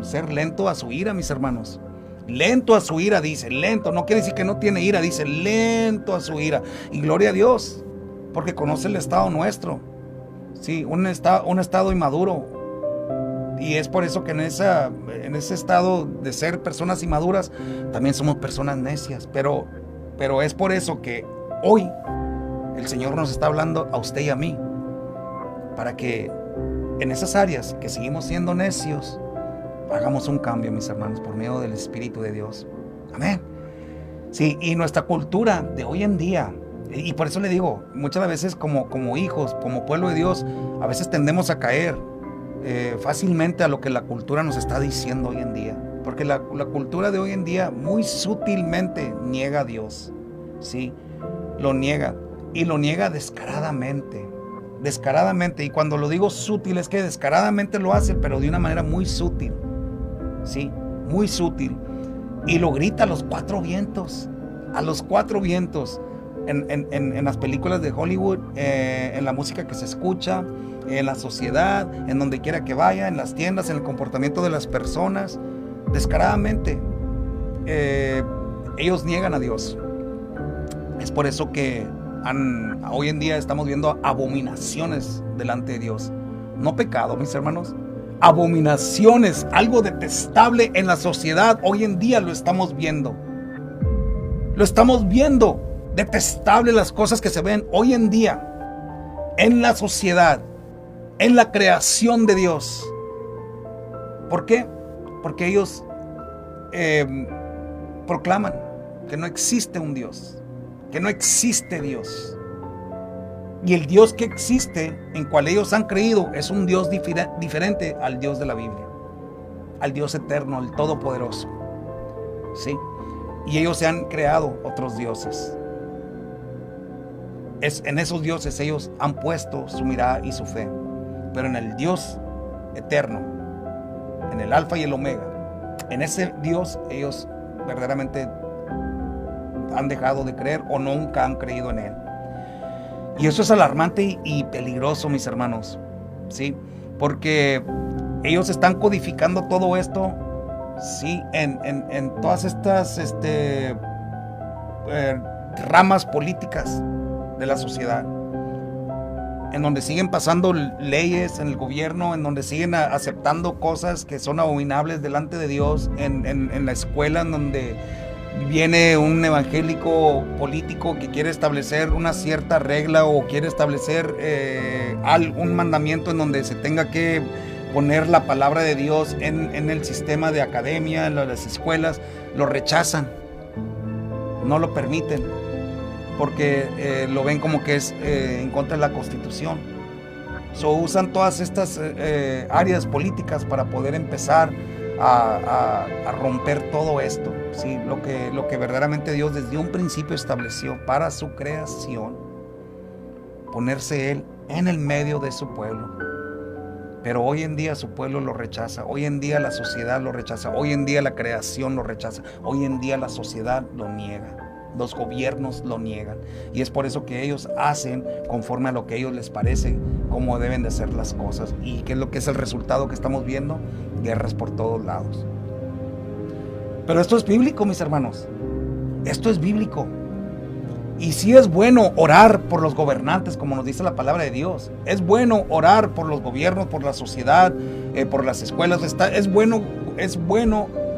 ser lento a su ira, mis hermanos. Lento a su ira, dice, lento. No quiere decir que no tiene ira, dice lento a su ira. Y gloria a Dios, porque conoce el estado nuestro. Sí, un estado inmaduro. Y es por eso que en ese estado de ser personas inmaduras, también somos personas necias. Pero es por eso que hoy el Señor nos está hablando a usted y a mí, para que en esas áreas que seguimos siendo necios, hagamos un cambio, mis hermanos, por medio del Espíritu de Dios. Amén. Sí, y nuestra cultura de hoy en día, y por eso le digo, muchas veces como hijos, como pueblo de Dios, a veces tendemos a caer fácilmente a lo que la cultura nos está diciendo hoy en día. Porque la cultura de hoy en día muy sutilmente niega a Dios. Sí, lo niega. Y lo niega descaradamente. Descaradamente. Y cuando lo digo sutil es que descaradamente lo hace, pero de una manera muy sutil. Sí, muy sutil. Y lo grita a los cuatro vientos. A los cuatro vientos. En las películas de Hollywood, en la música que se escucha, en la sociedad, en donde quiera que vaya, en las tiendas, en el comportamiento de las personas. Descaradamente. Ellos niegan a Dios. Es por eso que hoy en día estamos viendo abominaciones delante de Dios. No pecado, mis hermanos. Abominaciones, algo detestable en la sociedad. Hoy en día lo estamos viendo. Lo estamos viendo. Detestable las cosas que se ven hoy en día en la sociedad, en la creación de Dios. ¿Por qué? Porque ellos proclaman que no existe un Dios, que no existe Dios. Y el Dios que existe, en cual ellos han creído, es un Dios diferente al Dios de la Biblia, al Dios eterno, el todopoderoso. ¿Sí? Y ellos se han creado otros dioses. En esos dioses ellos han puesto su mirada y su fe. Pero en el Dios eterno, en el Alfa y el Omega, en ese Dios ellos verdaderamente han dejado de creer o nunca han creído en Él. Y eso es alarmante y peligroso, mis hermanos, ¿sí? Porque ellos están codificando todo esto, ¿sí? En todas estas ramas políticas de la sociedad, en donde siguen pasando leyes en el gobierno, en donde siguen aceptando cosas que son abominables delante de Dios, en la escuela, en donde viene un evangélico político que quiere establecer una cierta regla o quiere establecer un mandamiento en donde se tenga que poner la palabra de Dios en el sistema de academia, en las escuelas. Lo rechazan, no lo permiten, porque lo ven como que es en contra de la Constitución. Usan todas estas áreas políticas para poder empezar a romper todo esto, ¿sí? Lo que verdaderamente Dios desde un principio estableció para su creación, ponerse Él en el medio de su pueblo. Pero hoy en día su pueblo lo rechaza, hoy en día la sociedad lo rechaza, hoy en día la creación lo rechaza, hoy en día la sociedad lo niega, los gobiernos lo niegan. Y es por eso que ellos hacen conforme a lo que a ellos les parece, cómo deben de ser las cosas. ¿Y qué es lo que es el resultado que estamos viendo? Guerras por todos lados. Pero esto es bíblico, mis hermanos. Esto es bíblico. Y sí es bueno orar por los gobernantes, como nos dice la palabra de Dios. Es bueno orar por los gobiernos, por la sociedad, por las escuelas. Es bueno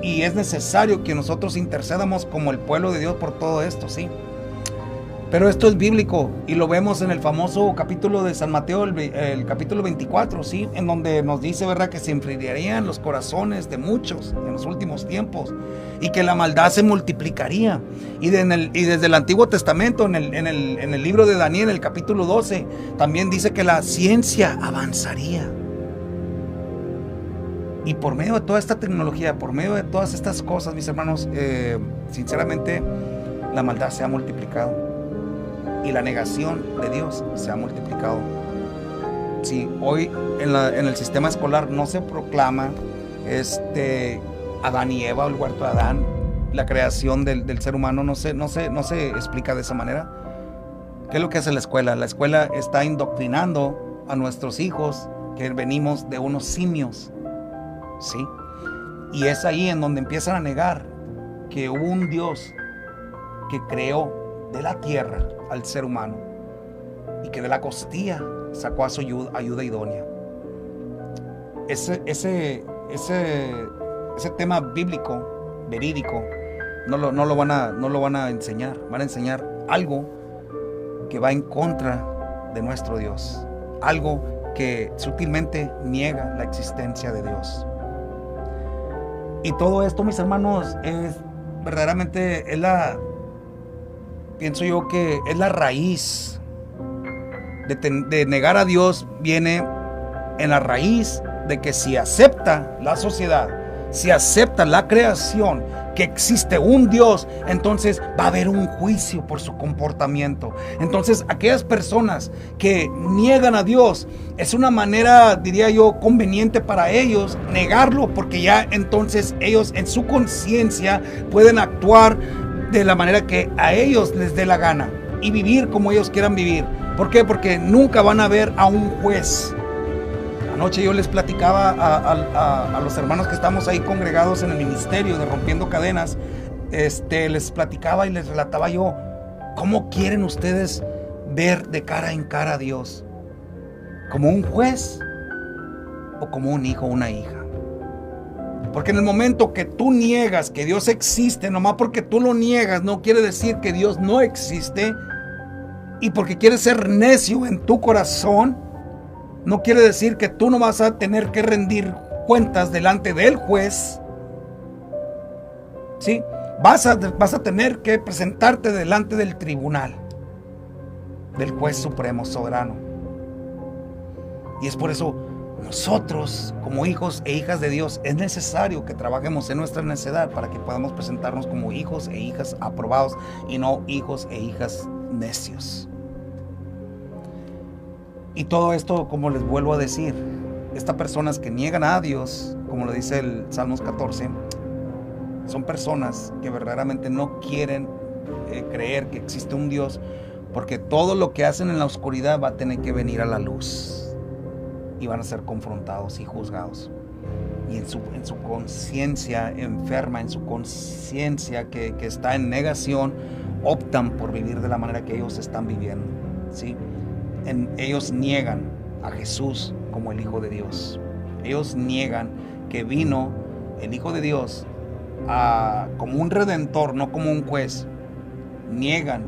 y es necesario que nosotros intercedamos como el pueblo de Dios por todo esto, sí. Pero esto es bíblico y lo vemos en el famoso capítulo de San Mateo, el capítulo 24, ¿sí? En donde nos dice, ¿verdad?, que se enfriarían los corazones de muchos en los últimos tiempos y que la maldad se multiplicaría. Y desde el Antiguo Testamento, en el libro de Daniel, el capítulo 12, también dice que la ciencia avanzaría. Y por medio de toda esta tecnología, por medio de todas estas cosas, mis hermanos, sinceramente, la maldad se ha multiplicado. Y la negación de Dios se ha multiplicado. Sí, hoy en el sistema escolar no se proclama Adán y Eva, o el huerto de Adán, la creación del ser humano, no se explica de esa manera. ¿Qué es lo que hace la escuela? La escuela está indoctrinando a nuestros hijos que venimos de unos simios, ¿sí? Y es ahí en donde empiezan a negar que hubo un Dios que creó de la tierra al ser humano y que de la costilla sacó a su ayuda idónea. Ese tema bíblico, verídico, no lo van a enseñar. Van a enseñar algo que va en contra de nuestro Dios, algo que sutilmente niega la existencia de Dios. Y todo esto, mis hermanos, pienso yo que es la raíz de negar a Dios. Viene en la raíz de que si acepta la sociedad, si acepta la creación, que existe un Dios, entonces va a haber un juicio por su comportamiento. Entonces aquellas personas que niegan a Dios, es una manera, diría yo, conveniente para ellos negarlo, porque ya entonces ellos en su conciencia pueden actuar de la manera que a ellos les dé la gana y vivir como ellos quieran vivir. ¿Por qué? Porque nunca van a ver a un juez. Anoche yo les platicaba a los hermanos que estamos ahí congregados en el ministerio de Rompiendo Cadenas, les platicaba y les relataba yo, ¿cómo quieren ustedes ver de cara en cara a Dios? ¿Como un juez o como un hijo o una hija? Porque en el momento que tú niegas que Dios existe, nomás porque tú lo niegas, no quiere decir que Dios no existe. Y porque quieres ser necio en tu corazón, no quiere decir que tú no vas a tener que rendir cuentas delante del juez. ¿Sí? Vas a tener que presentarte delante del tribunal, del juez supremo soberano. Y es por eso nosotros, como hijos e hijas de Dios, es necesario que trabajemos en nuestra necedad para que podamos presentarnos como hijos e hijas aprobados y no hijos e hijas necios. Y todo esto, como les vuelvo a decir, estas personas que niegan a Dios, como lo dice el Salmos 14, son personas que verdaderamente no quieren creer que existe un Dios, porque todo lo que hacen en la oscuridad va a tener que venir a la luz. Y van a ser confrontados y juzgados. Y en su conciencia enferma, en su conciencia que está en negación, optan por vivir de la manera que ellos están viviendo, ¿sí? Ellos niegan a Jesús como el Hijo de Dios. Ellos niegan que vino el Hijo de Dios como un redentor, no como un juez. Niegan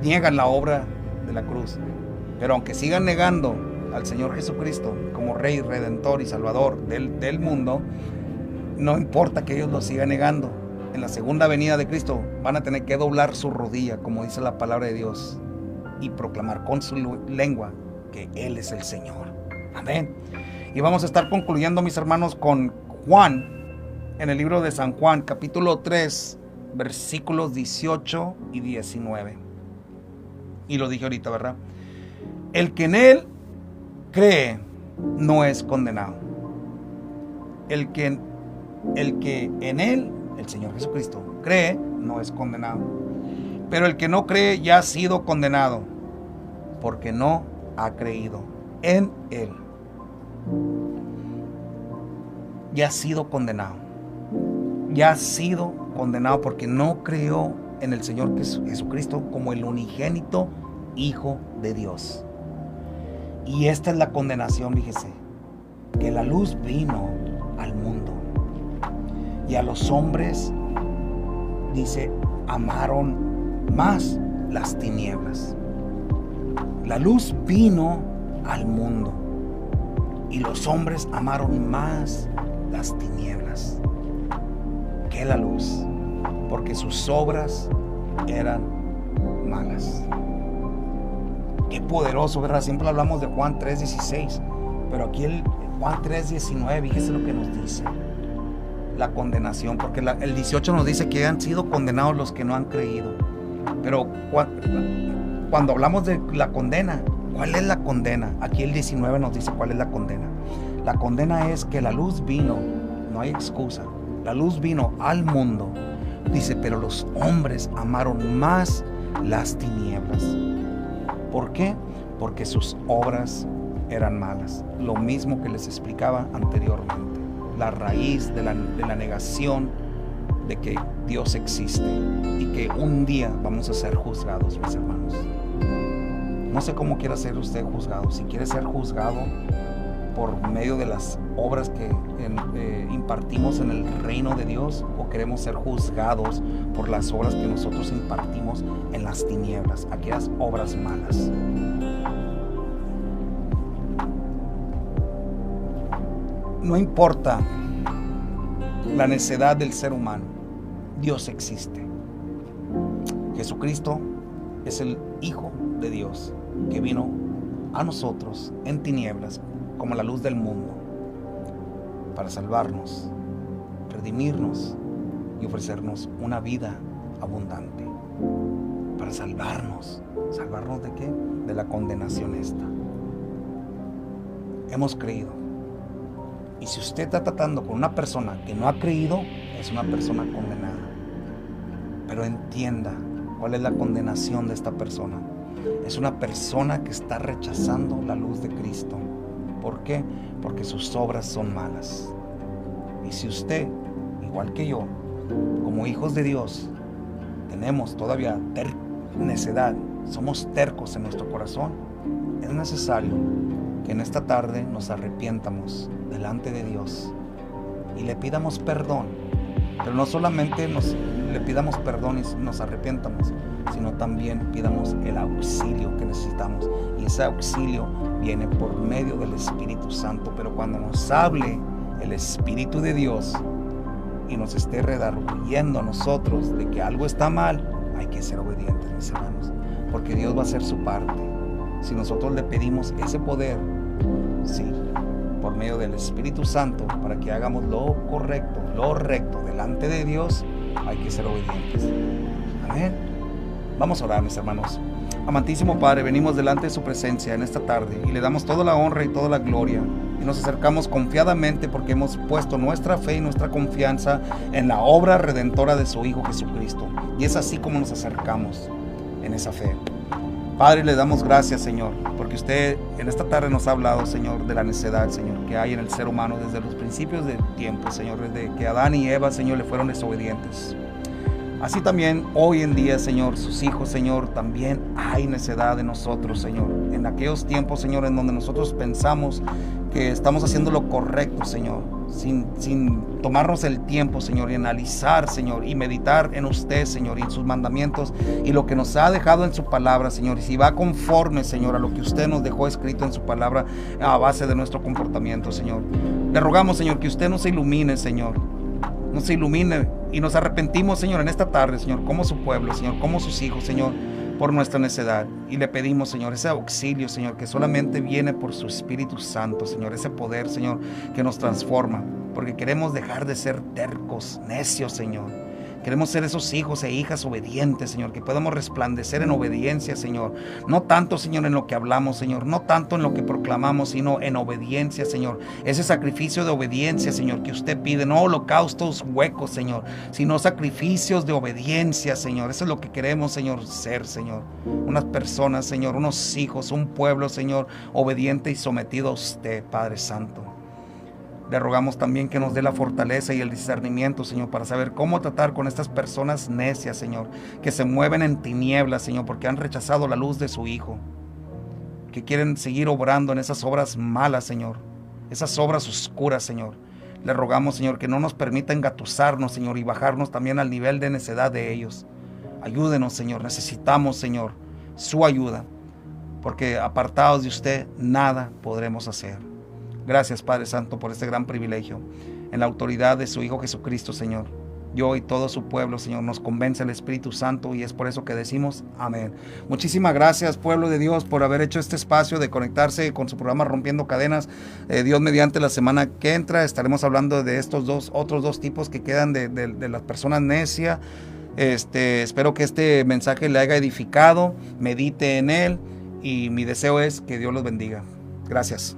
niegan la obra de la cruz. Pero aunque sigan negando al Señor Jesucristo como Rey, Redentor y Salvador del mundo, no importa que ellos lo sigan negando. En la segunda venida de Cristo van a tener que doblar su rodilla, como dice la palabra de Dios, y proclamar con su lengua que Él es el Señor. Amén. Y vamos a estar concluyendo, mis hermanos, con Juan, en el libro de San Juan, capítulo 3, versículos 18 y 19. Y lo dije ahorita, ¿verdad? El que en él cree no es condenado. El que en él, el Señor Jesucristo, cree no es condenado. Pero el que no cree ya ha sido condenado, porque no ha creído en él. Ya ha sido condenado. Ya ha sido condenado porque no creyó en el Señor Jesucristo como el unigénito Hijo de Dios. Y esta es la condenación, fíjese, que la luz vino al mundo y a los hombres, dice, amaron más las tinieblas. La luz vino al mundo y los hombres amaron más las tinieblas que la luz, porque sus obras eran malas. Qué poderoso, ¿verdad? Siempre hablamos de Juan 3:16, pero aquí el Juan 3:19, fíjese lo que nos dice. La condenación, porque el 18 nos dice que han sido condenados los que no han creído. Pero cuando hablamos de la condena, ¿cuál es la condena? Aquí el 19 nos dice cuál es la condena. La condena es que la luz vino, no hay excusa. La luz vino al mundo, dice, pero los hombres amaron más las tinieblas. ¿Por qué? Porque sus obras eran malas. Lo mismo que les explicaba anteriormente. La raíz de la negación de que Dios existe y que un día vamos a ser juzgados, mis hermanos. No sé cómo quiera ser usted juzgado. Si quiere ser juzgado por medio de las obras que impartimos en el reino de Dios, o queremos ser juzgados por las obras que nosotros impartimos en las tinieblas, aquellas obras malas. No importa la necedad del ser humano, Dios existe. Jesucristo es el Hijo de Dios que vino a nosotros en tinieblas como la luz del mundo para salvarnos, redimirnos y ofrecernos una vida abundante, para salvarnos. ¿Salvarnos de qué? De la condenación esta. Hemos creído. Y si usted está tratando con una persona que no ha creído, es una persona condenada. Pero entienda cuál es la condenación de esta persona. Es una persona que está rechazando la luz de Cristo. ¿Por qué? Porque sus obras son malas. Y si usted, igual que yo, como hijos de Dios, tenemos todavía necedad, somos tercos en nuestro corazón, es necesario que en esta tarde nos arrepientamos delante de Dios y le pidamos perdón. Pero no solamente le pidamos perdón y nos arrepientamos, sino también pidamos el auxilio que necesitamos. Y ese auxilio viene por medio del Espíritu Santo. Pero cuando nos hable el Espíritu de Dios y nos esté redarguyendo a nosotros de que algo está mal, hay que ser obedientes, mis hermanos, porque Dios va a hacer su parte. Si nosotros le pedimos ese poder, sí, por medio del Espíritu Santo, para que hagamos lo correcto, lo recto delante de Dios, hay que ser obedientes. Amén. Vamos a orar, mis hermanos. Amantísimo Padre, venimos delante de su presencia en esta tarde y le damos toda la honra y toda la gloria. Y nos acercamos confiadamente porque hemos puesto nuestra fe y nuestra confianza en la obra redentora de su Hijo Jesucristo. Y es así como nos acercamos en esa fe. Padre, le damos gracias, Señor, porque usted en esta tarde nos ha hablado, Señor, de la necedad, Señor, que hay en el ser humano desde los principios del tiempo, Señor, desde que Adán y Eva, Señor, le fueron desobedientes. Así también hoy en día, Señor, sus hijos, Señor, también hay necedad de nosotros, Señor. En aquellos tiempos, Señor, en donde nosotros pensamos que estamos haciendo lo correcto, Señor, sin tomarnos el tiempo, Señor, y analizar, Señor, y meditar en usted, Señor, y en sus mandamientos y lo que nos ha dejado en su palabra, Señor, y si va conforme, Señor, a lo que usted nos dejó escrito en su palabra a base de nuestro comportamiento, Señor. Le rogamos, Señor, que usted nos ilumine, Señor, nos ilumine y nos arrepentimos, Señor, en esta tarde, Señor, como su pueblo, Señor, como sus hijos, Señor, por nuestra necedad. Y le pedimos, Señor, ese auxilio, Señor, que solamente viene por su Espíritu Santo, Señor, ese poder, Señor, que nos transforma, porque queremos dejar de ser tercos, necios, Señor. Queremos ser esos hijos e hijas obedientes, Señor, que podamos resplandecer en obediencia, Señor. No tanto, Señor, en lo que hablamos, Señor, no tanto en lo que proclamamos, sino en obediencia, Señor. Ese sacrificio de obediencia, Señor, que usted pide, no holocaustos huecos, Señor, sino sacrificios de obediencia, Señor. Eso es lo que queremos, Señor, ser, Señor. Unas personas, Señor, unos hijos, un pueblo, Señor, obediente y sometido a usted, Padre Santo. Le rogamos también que nos dé la fortaleza y el discernimiento, Señor, para saber cómo tratar con estas personas necias, Señor, que se mueven en tinieblas, Señor, porque han rechazado la luz de su Hijo, que quieren seguir obrando en esas obras malas, Señor, esas obras oscuras, Señor. Le rogamos, Señor, que no nos permita engatusarnos, Señor, y bajarnos también al nivel de necedad de ellos. Ayúdenos, Señor, necesitamos, Señor, su ayuda, porque apartados de usted nada podremos hacer. Gracias, Padre Santo, por este gran privilegio. En la autoridad de su Hijo Jesucristo, Señor, yo y todo su pueblo, Señor, nos convence el Espíritu Santo, y es por eso que decimos amén. Muchísimas gracias, pueblo de Dios, por haber hecho este espacio de conectarse con su programa Rompiendo Cadenas. Dios mediante, la semana que entra estaremos hablando de estos otros dos tipos que quedan de las personas necias. Espero que este mensaje le haya edificado, medite en él, y mi deseo es que Dios los bendiga. Gracias.